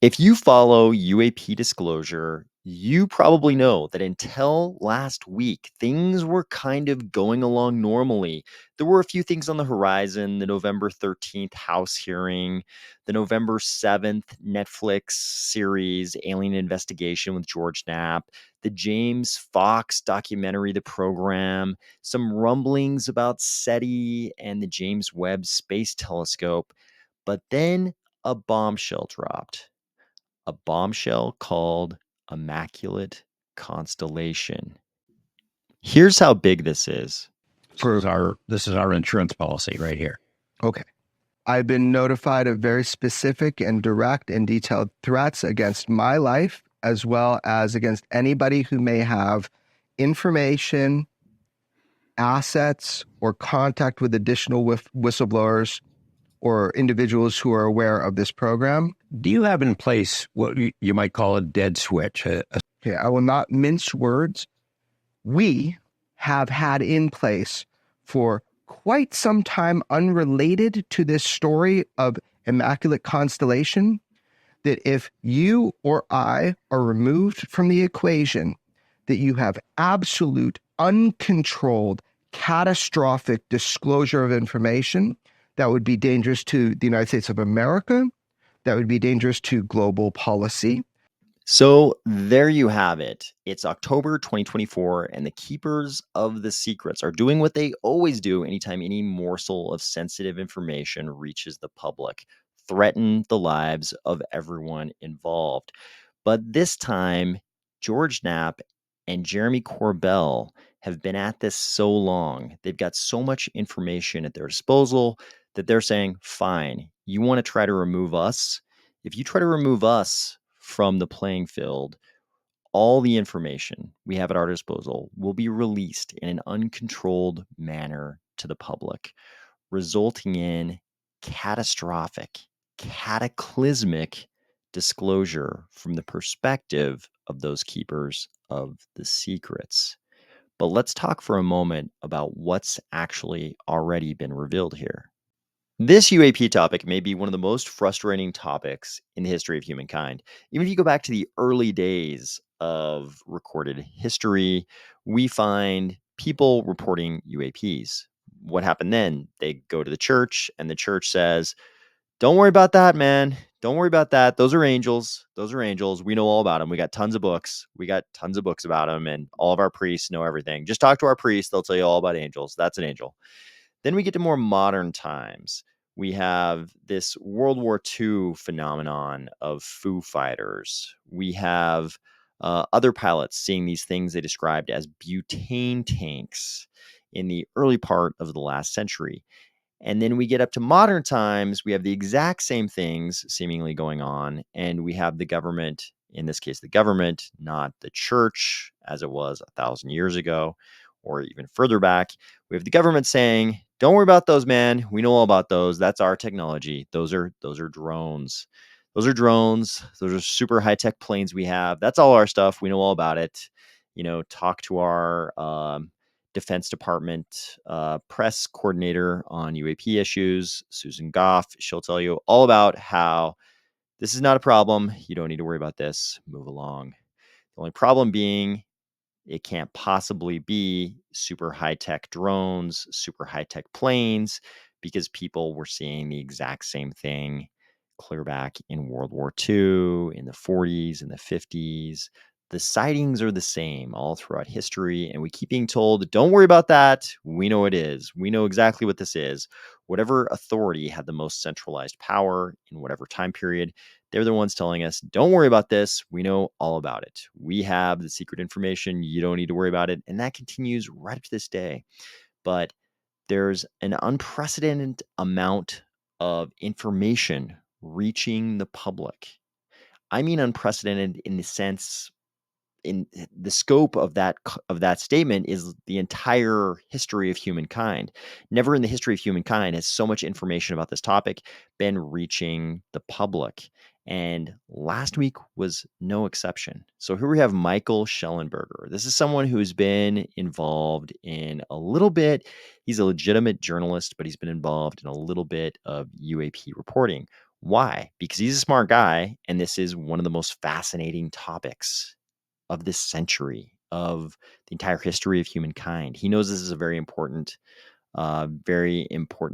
If you follow UAP disclosure, you probably know that until last week, things were kind of going along normally. There were a few things on the horizon: the November 13th House hearing, the November 7th Netflix series Alien Investigation with George Knapp, the James Fox documentary, The Program, some rumblings about SETI and the James Webb Space Telescope. But then a bombshell dropped, a bombshell called Immaculate Constellation. Here's how big this is. This is our insurance policy right here. Okay. I've been notified of very specific and direct and detailed threats against my life, as well as against anybody who may have information, assets, or contact with additional whistleblowers or individuals who are aware of this program. Do you have in place what you might call a dead switch? Okay, I will not mince words. We have had in place for quite some time, unrelated to this story of Immaculate Constellation, that if you or I are removed from the equation, that you have absolute, uncontrolled, catastrophic disclosure of information that would be dangerous to the United States of America, that would be dangerous to global policy. So there you have it. It's October 2024, and the keepers of the secrets are doing what they always do anytime any morsel of sensitive information reaches the public: threaten the lives of everyone involved. But this time, George Knapp and Jeremy Corbell have been at this so long. They've got so much information at their disposal that they're saying, fine, you want to try to remove us? If you try to remove us from the playing field, all the information we have at our disposal will be released in an uncontrolled manner to the public, resulting in catastrophic, cataclysmic disclosure from the perspective of those keepers of the secrets. But let's talk for a moment about what's actually already been revealed here. This UAP topic may be one of the most frustrating topics in the history of humankind. Even if you go back to the early days of recorded history, we find people reporting UAPs. What happened then? They go to the church, and the church says, don't worry about that, man. Don't worry about that. Those are angels. Those are angels. We know all about them. We got tons of books. We got tons of books about them, and all of our priests know everything. Just talk to our priest. They'll tell you all about angels. That's an angel. Then we get to more modern times. We have this World War II phenomenon of Foo Fighters. We have other pilots seeing these things they described as butane tanks in the early part of the last century. And then we get up to modern times, we have the exact same things seemingly going on. And we have the government, in this case, the government, not the church, as it was 1,000 years ago, or even further back. We have the government saying, don't worry about those, man. We know all about those. That's our technology. Those are drones. Those are drones. Those are super high-tech planes we have. That's all our stuff. We know all about it. Talk to our Defense Department press coordinator on UAP issues, Susan Goff. She'll tell you all about how this is not a problem. You don't need to worry about this. Move along. The only problem being it can't possibly be super high-tech drones, super high-tech planes, because people were seeing the exact same thing clear back in World War II, in the 40s, in the 50s. The sightings are the same all throughout history, and we keep being told, don't worry about that. We know it is. We know exactly what this is. Whatever authority had the most centralized power in whatever time period, they're the ones telling us, don't worry about this. We know all about it. We have the secret information. You don't need to worry about it. And that continues right up to this day. But there's an unprecedented amount of information reaching the public. I mean, unprecedented in the sense, in the scope of that statement is the entire history of humankind. Never in the history of humankind has so much information about this topic been reaching the public. And last week was no exception. So here we have Michael Schellenberger. This is someone who's been involved in a little bit. He's a legitimate journalist, but he's been involved in a little bit of UAP reporting. Why? Because he's a smart guy, and this is one of the most fascinating topics of this century, of the entire history of humankind. He knows this is a very important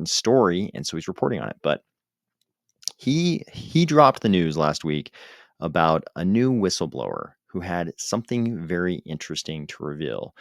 story, and so he's reporting on it. But he dropped the news last week about a new whistleblower who had something very interesting to reveal.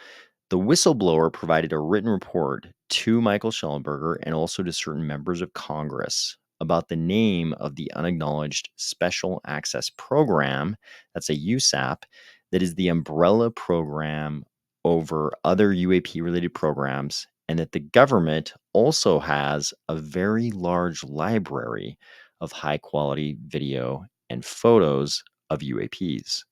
The whistleblower provided a written report to Michael Schellenberger and also to certain members of Congress about the name of the unacknowledged special access program, that's a USAP, that is the umbrella program over other UAP related programs, and that the government also has a very large library of high quality video and photos of UAPs.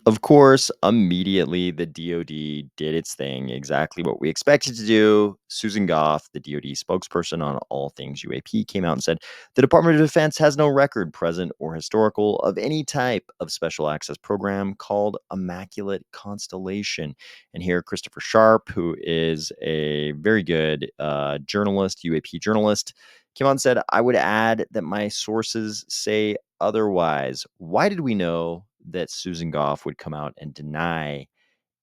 Of course, immediately the DoD did its thing, exactly what we expected to do. Susan Goff, the DoD spokesperson on all things UAP, came out and said the Department of Defense has no record, present or historical, of any type of special access program called Immaculate Constellation. And here, Christopher Sharp, who is a very good journalist, UAP journalist, came out and said, I would add that my sources say otherwise. Why did we know that Susan Goff would come out and deny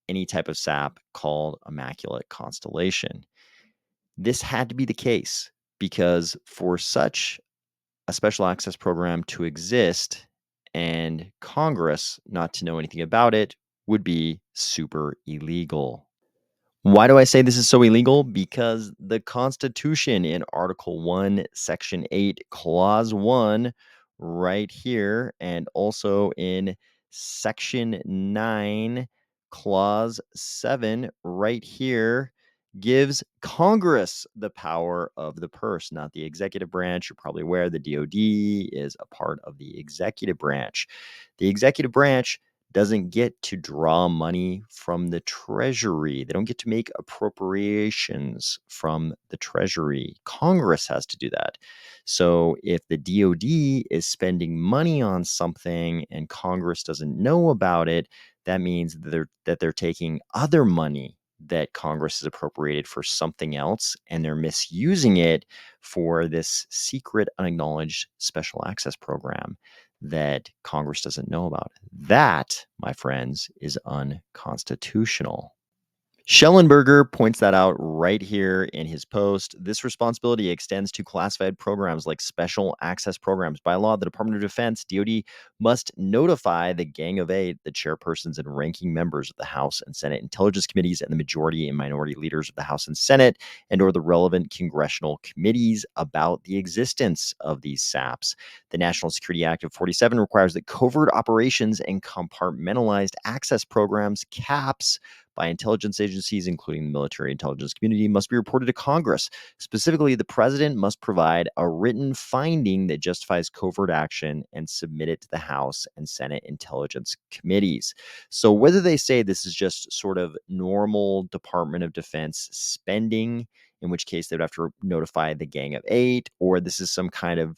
any type of SAP called Immaculate Constellation? This had to be the case because for such a special access program to exist and Congress not to know anything about it would be super illegal. Why do I say this is so illegal? Because the Constitution in Article 1, Section 8, Clause 1, right here, and also in Section 9, Clause 7, right here, gives Congress the power of the purse, not the executive branch. You're probably aware the DoD is a part of the executive branch. The executive branch doesn't get to draw money from the treasury. They don't get to make appropriations from the treasury. Congress has to do that. So if the DoD is spending money on something and Congress doesn't know about it, that means that they're taking other money that Congress has appropriated for something else and they're misusing it for this secret unacknowledged special access program that Congress doesn't know about. That, my friends, is unconstitutional. Schellenberger points that out right here in his post. This responsibility extends to classified programs like special access programs. By law, the Department of Defense, DoD, must notify the Gang of Eight, the chairpersons and ranking members of the House and Senate Intelligence Committees, and the majority and minority leaders of the House and Senate, and or the relevant congressional committees about the existence of these SAPs. The National Security Act of 47 requires that covert operations and compartmentalized access programs, CAPS, by intelligence agencies, including the military intelligence community, must be reported to Congress. Specifically, the president must provide a written finding that justifies covert action and submit it to the House and Senate intelligence committees. So, whether they say this is just sort of normal Department of Defense spending, in which case they'd have to notify the Gang of Eight, or this is some kind of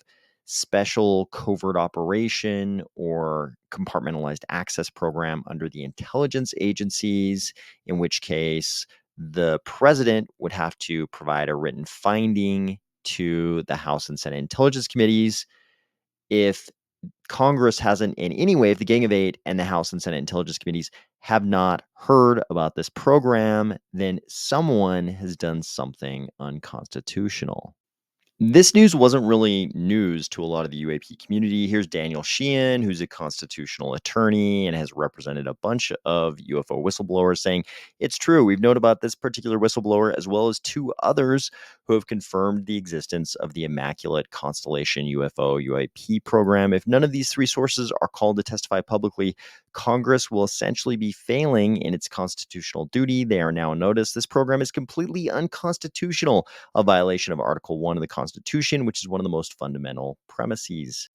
special covert operation or compartmentalized access program under the intelligence agencies, in which case the president would have to provide a written finding to the House and Senate intelligence committees. If Congress hasn't in any way, if the Gang of Eight and the House and Senate intelligence committees have not heard about this program, then someone has done something unconstitutional. This news wasn't really news to a lot of the UAP community. Here's Daniel Sheehan, who's a constitutional attorney and has represented a bunch of UFO whistleblowers, saying, it's true, we've known about this particular whistleblower as well as two others who have confirmed the existence of the Immaculate Constellation UFO UAP program. If none of these three sources are called to testify publicly, Congress will essentially be failing in its constitutional duty. They are now noticed. This program is completely unconstitutional, a violation of Article 1 of the Constitution, which is one of the most fundamental premises.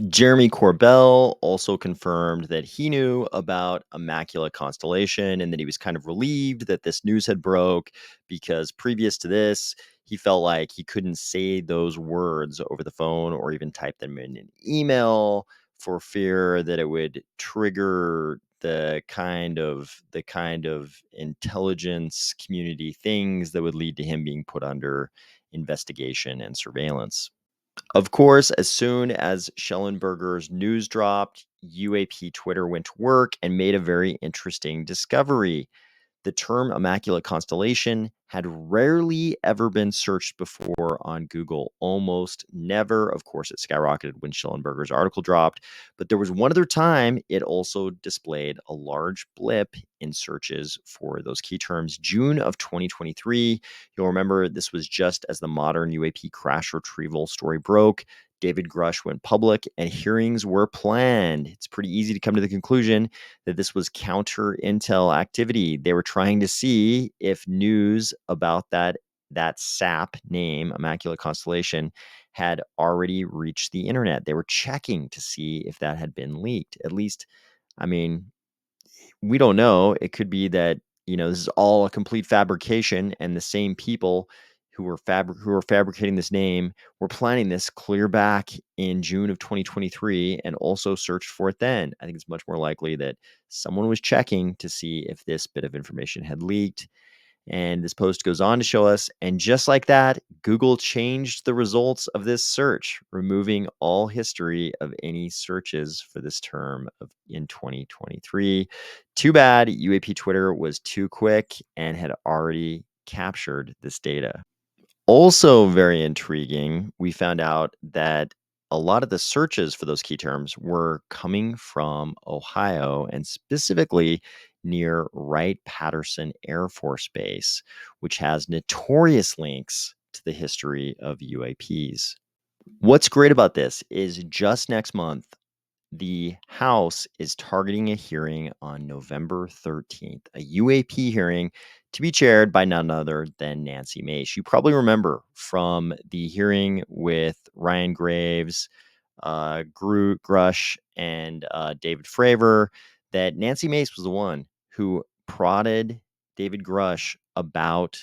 Jeremy Corbell also confirmed that he knew about Immaculate Constellation and that he was kind of relieved that this news had broke because previous to this, he felt like he couldn't say those words over the phone or even type them in an email for fear that it would trigger the kind of intelligence community things that would lead to him being put under investigation and surveillance. Of course, as soon as Schellenberger's news dropped, UAP Twitter went to work and made a very interesting discovery. The term Immaculate Constellation had rarely ever been searched before on Google, almost never. Of course, it skyrocketed when Schellenberger's article dropped, but there was one other time it also displayed a large blip in searches for those key terms. June of 2023. You'll remember this was just as the modern UAP crash retrieval story broke. David Grush went public and hearings were planned. It's pretty easy to come to the conclusion that this was counter intel activity. They were trying to see if news about that SAP name, Immaculate Constellation, had already reached the internet. They were checking to see if that had been leaked. At least, I mean, we don't know. It could be that, this is all a complete fabrication and the same people who were fabricating this name were planning this clear back in June of 2023 and also searched for it then. I think it's much more likely that someone was checking to see if this bit of information had leaked. And this post goes on to show us, and just like that, Google changed the results of this search, removing all history of any searches for this term in 2023. Too bad UAP Twitter was too quick and had already captured this data. Also, very intriguing, we found out that a lot of the searches for those key terms were coming from Ohio and specifically near Wright Patterson Air Force Base, which has notorious links to the history of UAPs. What's great about this is just next month, the House is targeting a hearing on November 13th, a UAP hearing to be chaired by none other than Nancy Mace. You probably remember from the hearing with Ryan Graves, Grush, and David Fravor that Nancy Mace was the one who prodded David Grush about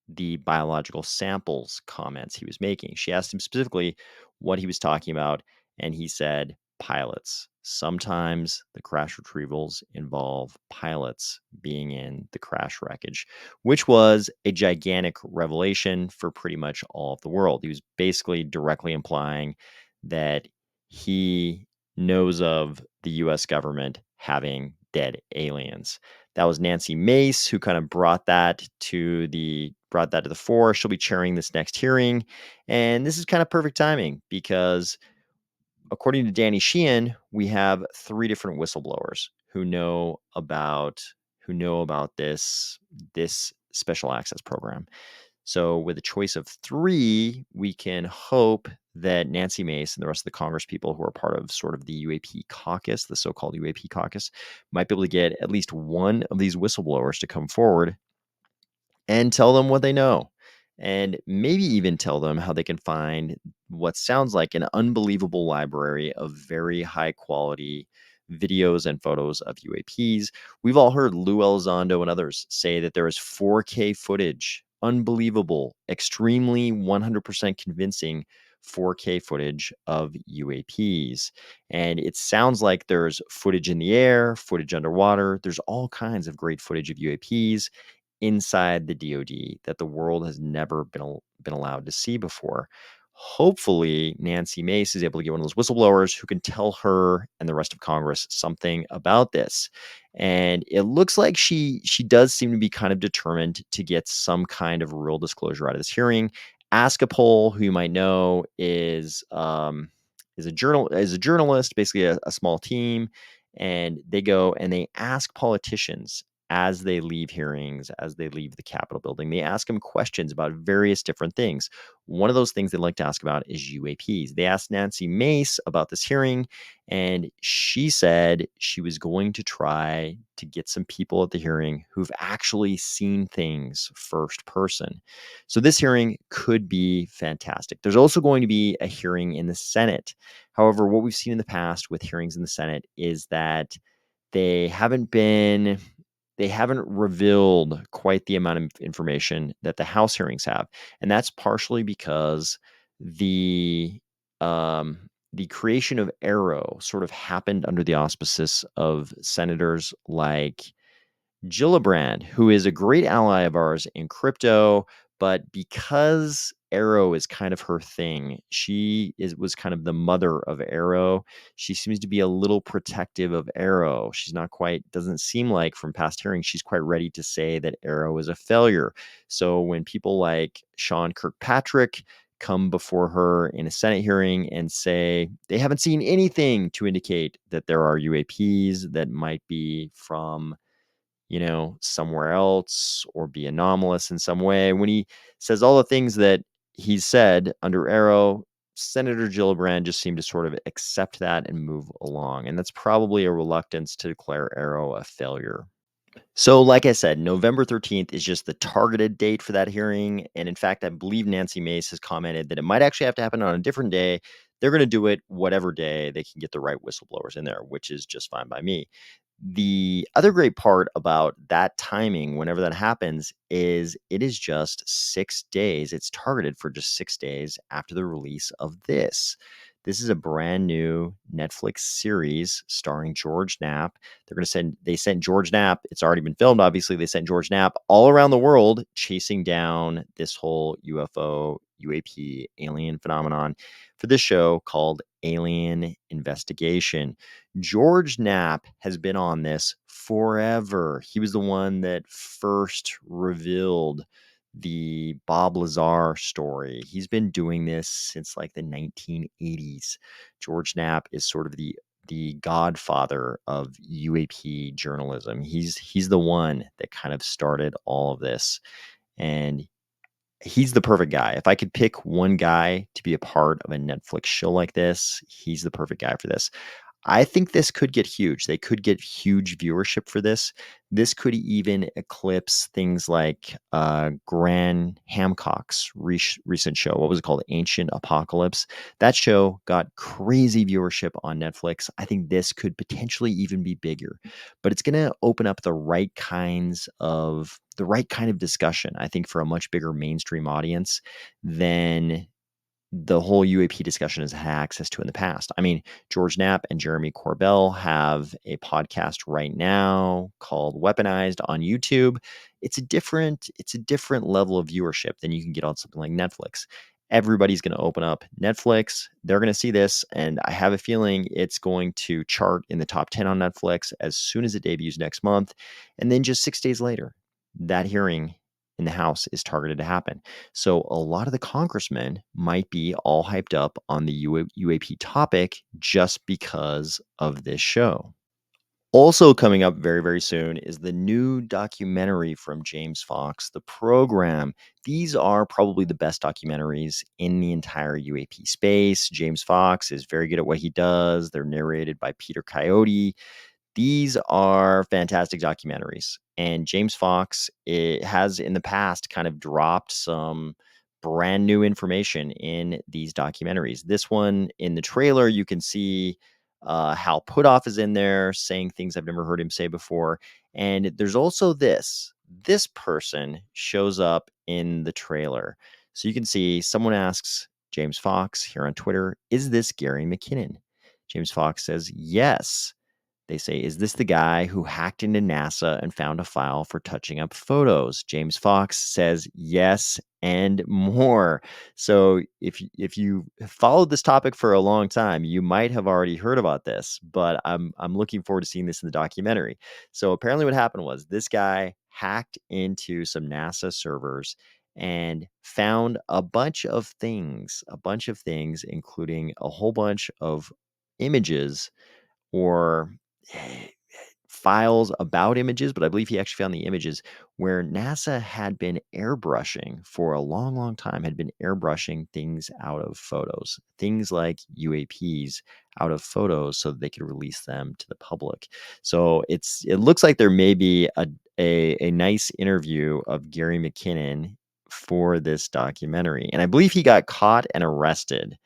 the biological samples comments he was making. She asked him specifically what he was talking about, and he said, pilots. Sometimes the crash retrievals involve pilots being in the crash wreckage, which was a gigantic revelation for pretty much all of the world. He was basically directly implying that he knows of the US government having dead aliens. That was Nancy Mace who kind of brought that to the fore. She'll be chairing this next hearing, and this is kind of perfect timing because according to Danny Sheehan, we have three different whistleblowers who know about this special access program. So with a choice of three, we can hope that Nancy Mace and the rest of the Congress people who are part of sort of the UAP caucus, the so-called UAP caucus, might be able to get at least one of these whistleblowers to come forward and tell them what they know, and maybe even tell them how they can find what sounds like an unbelievable library of very high quality videos and photos of UAPs. We've all heard Lou Elizondo and others say that there is 4K footage, unbelievable, extremely 100% convincing 4K footage of UAPs. And it sounds like there's footage in the air, footage underwater. There's all kinds of great footage of UAPs inside the DoD that the world has never been allowed to see before. Hopefully, Nancy Mace is able to get one of those whistleblowers who can tell her and the rest of Congress something about this. And it looks like she does seem to be kind of determined to get some kind of real disclosure out of this hearing. Askapol, who you might know, is a journalist, basically a small team, and they go and they ask politicians as they leave hearings, as they leave the Capitol building. They ask them questions about various different things. One of those things they like to ask about is UAPs. They asked Nancy Mace about this hearing, and she said she was going to try to get some people at the hearing who've actually seen things first person. So this hearing could be fantastic. There's also going to be a hearing in the Senate. However, what we've seen in the past with hearings in the Senate is that they haven't been they haven't revealed quite the amount of information that the House hearings have, and that's partially because the the creation of Arrow sort of happened under the auspices of senators like Gillibrand, who is a great ally of ours in crypto, but because Arrow is kind of her thing. Was kind of the mother of Arrow. She seems to be a little protective of Arrow. She's not quite, doesn't seem like from past hearings, she's quite ready to say that Arrow is a failure. So when people like Sean Kirkpatrick come before her in a Senate hearing and say they haven't seen anything to indicate that there are UAPs that might be from, somewhere else or be anomalous in some way. When he says all the things that he said under Arrow, Senator Gillibrand just seemed to sort of accept that and move along. And that's probably a reluctance to declare Arrow a failure. So, like I said, November 13th is just the targeted date for that hearing. And in fact, I believe Nancy Mace has commented that it might actually have to happen on a different day. They're going to do it whatever day they can get the right whistleblowers in there, which is just fine by me. The other great part about that timing, whenever that happens, is it is just 6 days. It's targeted for just 6 days after the release of this. This is a brand new Netflix series starring George Knapp. They sent George Knapp. It's already been filmed, obviously. They sent George Knapp all around the world chasing down this whole UFO, UAP, alien phenomenon for this show called Alien Investigation. George Knapp has been on this forever. He was the one that first revealed the Bob Lazar story. He's been doing this since like the 1980s. George Knapp is sort of the godfather of UAP journalism. He's the one that kind of started all of this, and he's the perfect guy. If I could pick one guy to be a part of a Netflix show like this, he's the perfect guy for this. I think this could get huge. They could get huge viewership for this. This could even eclipse things like Graham Hancock's recent show. What was it called? Ancient Apocalypse. That show got crazy viewership on Netflix. I think this could potentially even be bigger, but it's going to open up the right kind of discussion, I think, for a much bigger mainstream audience than the whole UAP discussion has had access to in the past. I mean, George Knapp and Jeremy Corbell have a podcast right now called Weaponized on YouTube. It's a different level of viewership than you can get on something like Netflix. Everybody's going to open up Netflix. They're going to see this, and I have a feeling it's going to chart in the top 10 on Netflix as soon as it debuts next month. And then just 6 days later, that hearing in the House is targeted to happen. So a lot of the congressmen might be all hyped up on the UAP topic just because of this show. Also coming up very, very soon is the new documentary from James Fox, The Program. These are probably the best documentaries in the entire UAP space. James Fox is very good at what he does. They're narrated by Peter Coyote. These are fantastic documentaries, and James Fox has in the past kind of dropped some brand new information in these documentaries. This one, in the trailer, you can see Hal Puthoff is in there saying things I've never heard him say before. And there's also this person shows up in the trailer. So you can see someone asks James Fox here on Twitter, "Is this Gary McKinnon?" James Fox says, "Yes." They say, "Is this the guy who hacked into NASA and found a file for touching up photos?" James Fox says yes and more. So if you have followed this topic for a long time, you might have already heard about this, but I'm looking forward to seeing this in the documentary. So apparently what happened was this guy hacked into some NASA servers and found a bunch of things, including a whole bunch of images or files about images, but I believe he actually found the images where NASA had been airbrushing for a long, long time, had been airbrushing things out of photos, things like UAPs out of photos so that they could release them to the public. So it looks like there may be a nice interview of Gary McKinnon for this documentary. And I believe he got caught and arrested.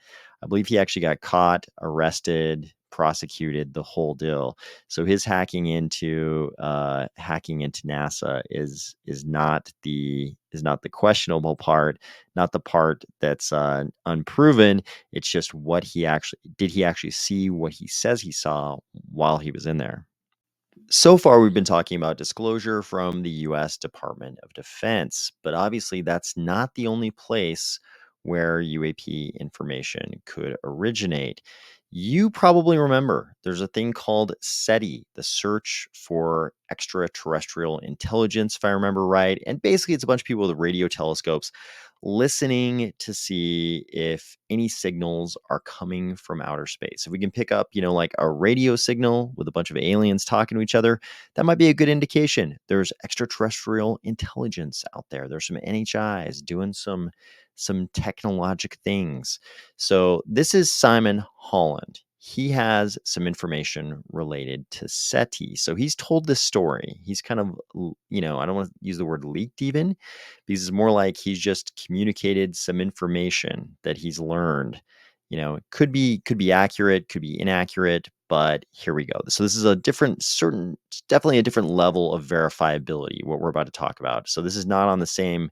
I believe he actually got caught, arrested, prosecuted, the whole deal. So his hacking into NASA is not the questionable part, not the part that's unproven. It's just what he actually see what he says he saw while he was in there. So far, we've been talking about disclosure from the US Department of Defense, but obviously that's not the only place where UAP information could originate. You probably remember there's a thing called SETI, the Search for Extraterrestrial Intelligence, if I remember right. And basically, it's a bunch of people with radio telescopes listening to see if any signals are coming from outer space. If we can pick up, like a radio signal with a bunch of aliens talking to each other, that might be a good indication there's extraterrestrial intelligence out there. There's some NHIs doing some technologic things. So this is Simon Holland. He has some information related to SETI. So he's told this story. He's kind of, I don't want to use the word leaked even, because it's more like he's just communicated some information that he's learned. It could be accurate, could be inaccurate, but here we go. So this is definitely a different level of verifiability, what we're about to talk about. So this is not on the same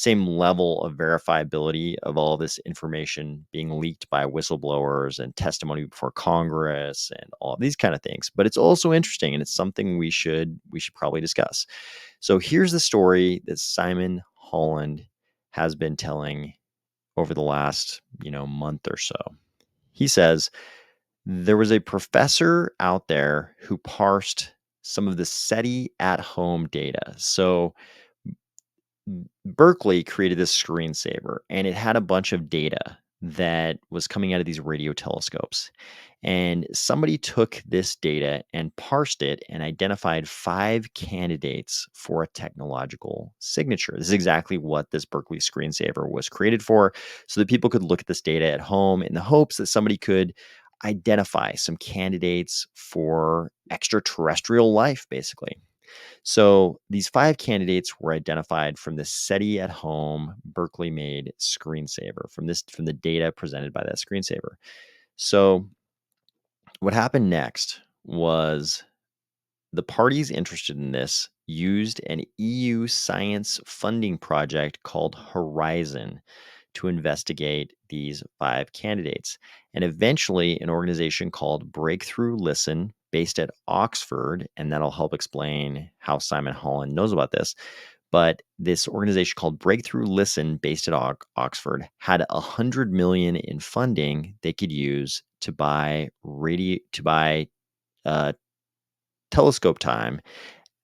level of verifiability of all this information being leaked by whistleblowers and testimony before Congress and all these kind of things. But it's also interesting, and it's something we should probably discuss. So here's the story that Simon Holland has been telling over the last, month or so. He says there was a professor out there who parsed some of the SETI at home data. So Berkeley created this screensaver, and it had a bunch of data that was coming out of these radio telescopes. And somebody took this data and parsed it and identified 5 candidates for a technological signature. This is exactly what this Berkeley screensaver was created for, so that people could look at this data at home in the hopes that somebody could identify some candidates for extraterrestrial life, basically. So these 5 candidates were identified from the SETI at home Berkeley made screensaver from the data presented by that screensaver. So what happened next was the parties interested in this used an EU science funding project called Horizon to investigate these 5 candidates. And eventually, an organization called Breakthrough Listen, based at Oxford, and that'll help explain how Simon Holland knows about this. But this organization called Breakthrough Listen, based at Oxford, had 100 million in funding they could use to buy uh, telescope time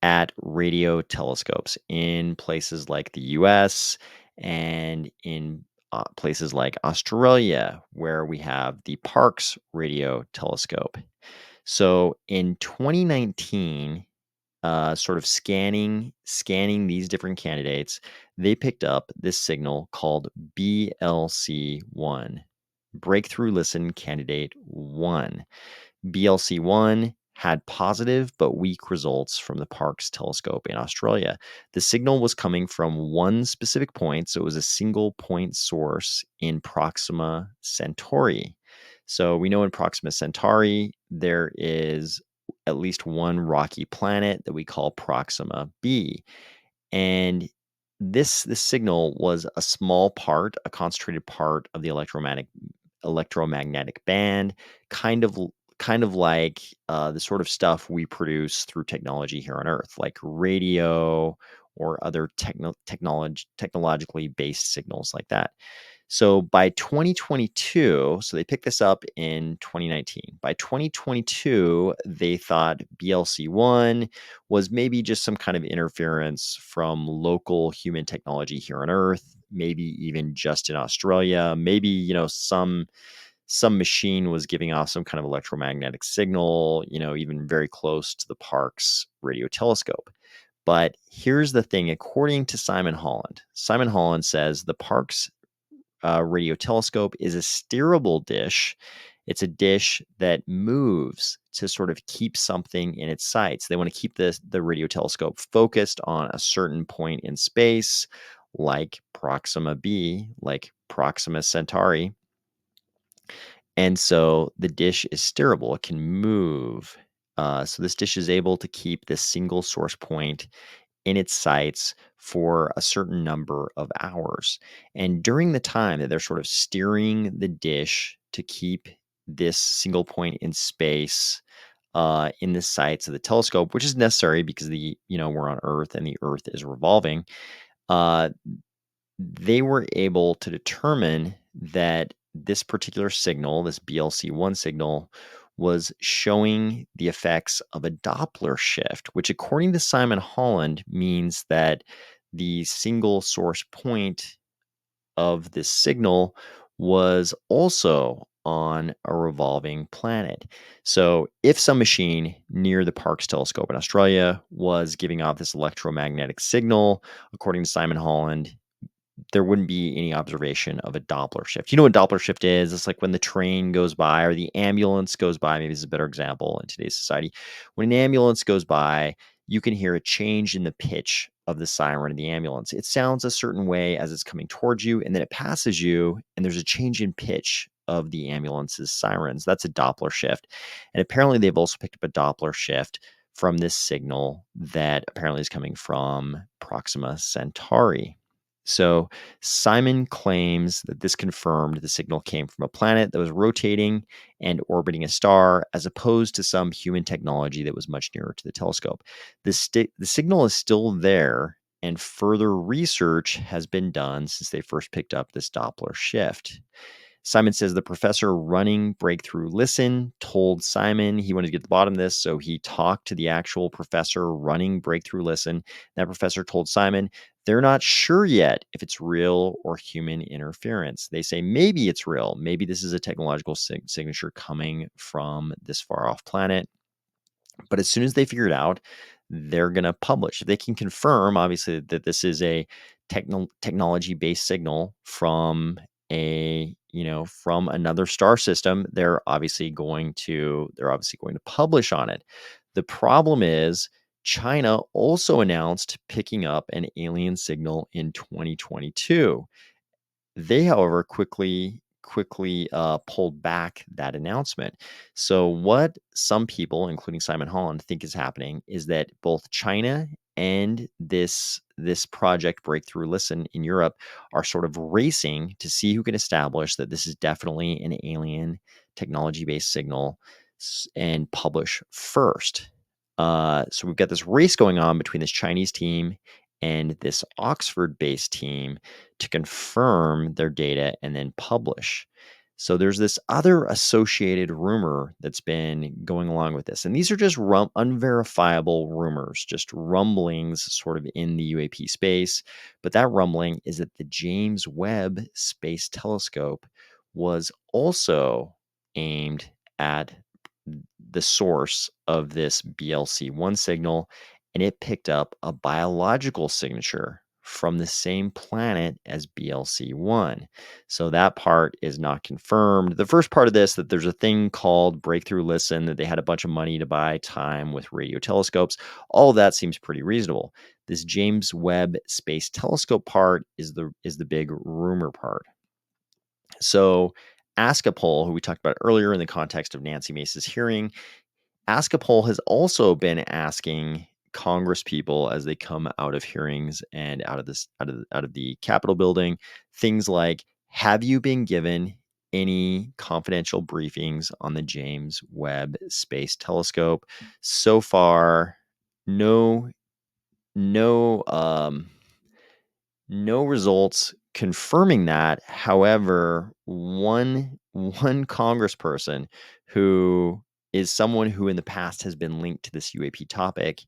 at radio telescopes in places like the US and in places like Australia, where we have the Parkes radio telescope. So in 2019, sort of scanning these different candidates, they picked up this signal called BLC1, Breakthrough Listen Candidate 1. BLC1 had positive but weak results from the Parkes telescope in Australia. The signal was coming from one specific point, so it was a single point source in Proxima Centauri. So we know in Proxima Centauri, there is at least one rocky planet that we call Proxima b. And this signal was a small part, a concentrated part of the electromagnetic band, kind of like the sort of stuff we produce through technology here on Earth, like radio or other technologically based signals like that. So by 2022, so they picked this up in 2019. By 2022, they thought BLC1 was maybe just some kind of interference from local human technology here on Earth, maybe even just in Australia, maybe, some machine was giving off some kind of electromagnetic signal, even very close to the Parkes radio telescope. But here's the thing, according to Simon Holland says the Parkes radio telescope is a steerable dish. It's a dish that moves to sort of keep something in its sights. They want to keep the radio telescope focused on a certain point in space, like Proxima b, like Proxima Centauri. And so the dish is steerable, it can move. So this dish is able to keep this single source point in its sights for a certain number of hours. And during the time that they're sort of steering the dish to keep this single point in space in the sights of the telescope, which is necessary because we're on Earth and the Earth is revolving. Uh, they were able to determine that this particular signal, this BLC1 signal, was showing the effects of a Doppler shift, which, according to Simon Holland, means that the single source point of this signal was also on a revolving planet. So, if some machine near the Parkes telescope in Australia was giving off this electromagnetic signal, according to Simon Holland, there wouldn't be any observation of a Doppler shift. You know what Doppler shift is? It's like when the train goes by or the ambulance goes by. Maybe this is a better example in today's society. When an ambulance goes by, you can hear a change in the pitch of the siren of the ambulance. It sounds a certain way as it's coming towards you, and then it passes you, and there's a change in pitch of the ambulance's sirens. That's a Doppler shift. And apparently, they've also picked up a Doppler shift from this signal that apparently is coming from Proxima Centauri. So Simon claims that this confirmed the signal came from a planet that was rotating and orbiting a star, as opposed to some human technology that was much nearer to the telescope. The signal is still there, and further research has been done since they first picked up this Doppler shift. Simon says the professor running Breakthrough Listen told Simon he wanted to get to the bottom of this, so he talked to the actual professor running Breakthrough Listen. That professor told Simon they're not sure yet if it's real or human interference. They say maybe it's real. Maybe this is a technological signature coming from this far off planet. But as soon as they figure it out, they're going to publish. If they can confirm, obviously, that this is a technology-based signal from from another star system, they're obviously going to publish on it. The problem is China also announced picking up an alien signal in 2022. They, however, quickly pulled back that announcement. So, what some people, including Simon Holland, think is happening is that both China and this project Breakthrough Listen in Europe are sort of racing to see who can establish that this is definitely an alien technology-based signal and publish first. So we've got this race going on between this Chinese team and this Oxford-based team to confirm their data and then publish. So there's this other associated rumor that's been going along with this. And these are just unverifiable rumors, just rumblings sort of in the UAP space. But that rumbling is that the James Webb Space Telescope was also aimed at the source of this BLC1 signal, and it picked up a biological signature from the same planet as BLC1. So that part is not confirmed. The first part of this, that there's a thing called Breakthrough Listen, that they had a bunch of money to buy time with radio telescopes, all of that seems pretty reasonable. This James Webb Space Telescope part is the big rumor part. So Askapol, who we talked about earlier in the context of Nancy Mace's hearing, Askapol has also been asking Congress people as they come out of hearings and out of the Capitol building, things like, have you been given any confidential briefings on the James Webb Space Telescope? So far, no, no, no results confirming that. However, one congressperson who is someone who in the past has been linked to this UAP topic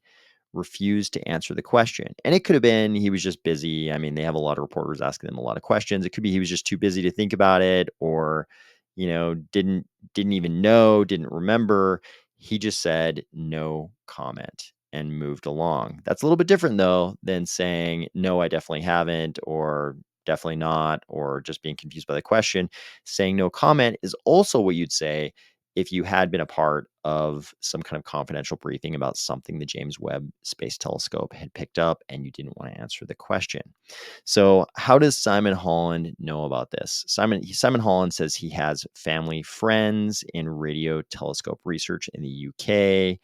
refused to answer the question. And it could have been he was just busy. I mean, they have a lot of reporters asking them a lot of questions. It could be he was just too busy to think about it, or didn't even know, didn't remember. He just said no comment and moved along. That's a little bit different though than saying no, I definitely haven't, or definitely not, or just being confused by the question. Saying no comment is also what you'd say if you had been a part of some kind of confidential briefing about something the James Webb Space Telescope had picked up and you didn't want to answer the question. So, how does Simon Holland know about this? Simon Holland says he has family friends in radio telescope research in the UK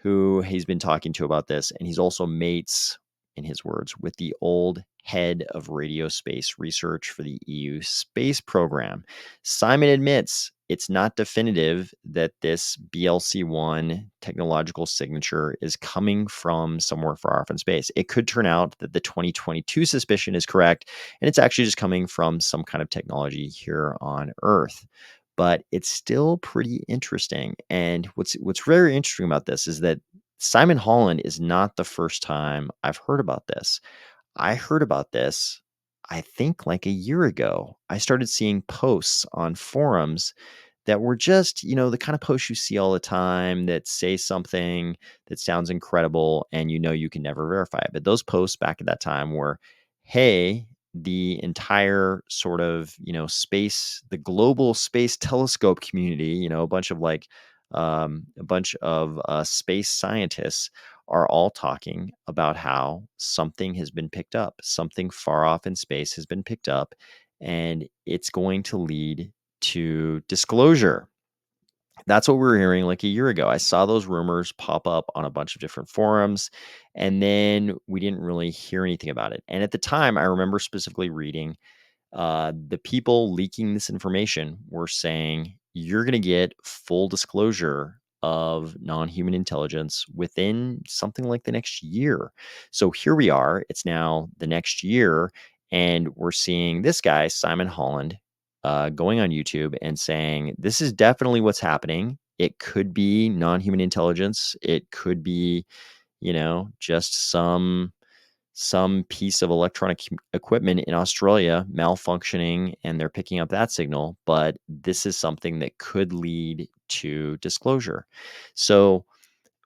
who he's been talking to about this, and he's also mates, in his words, with the old head of radio space research for the EU space program. Simon admits it's not definitive that this BLC-1 technological signature is coming from somewhere far off in space. It could turn out that the 2022 suspicion is correct, and it's actually just coming from some kind of technology here on Earth. But it's still pretty interesting. And what's very interesting about this is that Simon Holland is not the first time I've heard about this. I heard about this, I think, like a year ago. I started seeing posts on forums that were just, the kind of posts you see all the time that say something that sounds incredible and you can never verify it. But those posts back at that time were, hey, the entire sort of, space, the global space telescope community, a bunch of space scientists are all talking about how something has been picked up, something far off in space has been picked up, and it's going to lead to disclosure. That's what we were hearing like a year ago. I saw those rumors pop up on a bunch of different forums, and then we didn't really hear anything about it. And at the time, I remember specifically reading the people leaking this information were saying you're going to get full disclosure of non-human intelligence within something like the next year. So here we are. It's now the next year, and we're seeing this guy, Simon Holland, going on YouTube and saying this is definitely what's happening. It could be non-human intelligence. It could be, just some piece of electronic equipment in Australia malfunctioning and they're picking up that signal, but this is something that could lead to disclosure. So,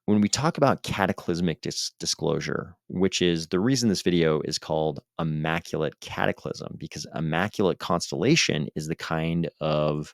when we talk about cataclysmic disclosure, which is the reason this video is called Immaculate Cataclysm, because Immaculate Constellation is the kind of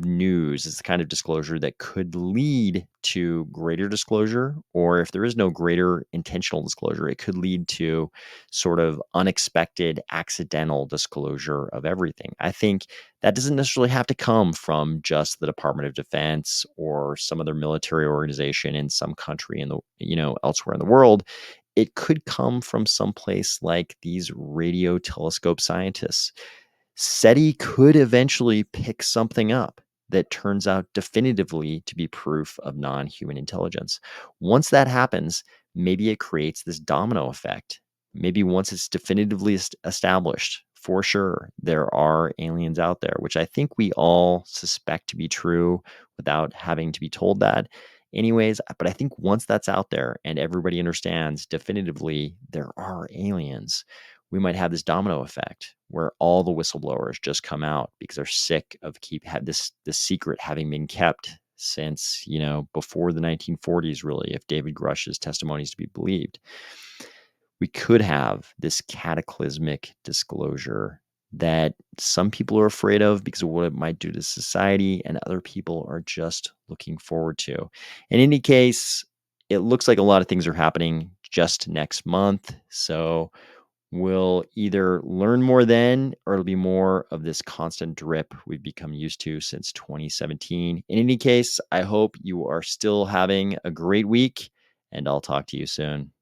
news, it's the kind of disclosure that could lead to greater disclosure, or if there is no greater intentional disclosure, it could lead to sort of unexpected, accidental disclosure of everything. I think that doesn't necessarily have to come from just the Department of Defense or some other military organization in some country in the, elsewhere in the world. It could come from someplace like these radio telescope scientists. SETI could eventually pick something up that turns out definitively to be proof of non-human intelligence. Once that happens, maybe it creates this domino effect. Maybe once it's definitively established, for sure, there are aliens out there, which I think we all suspect to be true without having to be told that. Anyways, but I think once that's out there and everybody understands definitively there are aliens, we might have this domino effect where all the whistleblowers just come out because they're sick of had this secret having been kept since before the 1940s, really, if David Grush's testimony is to be believed. We could have this cataclysmic disclosure that some people are afraid of because of what it might do to society, and other people are just looking forward to. In any case, it looks like a lot of things are happening just next month. So we'll either learn more then, or it'll be more of this constant drip we've become used to since 2017. In any case, I hope you are still having a great week, and I'll talk to you soon.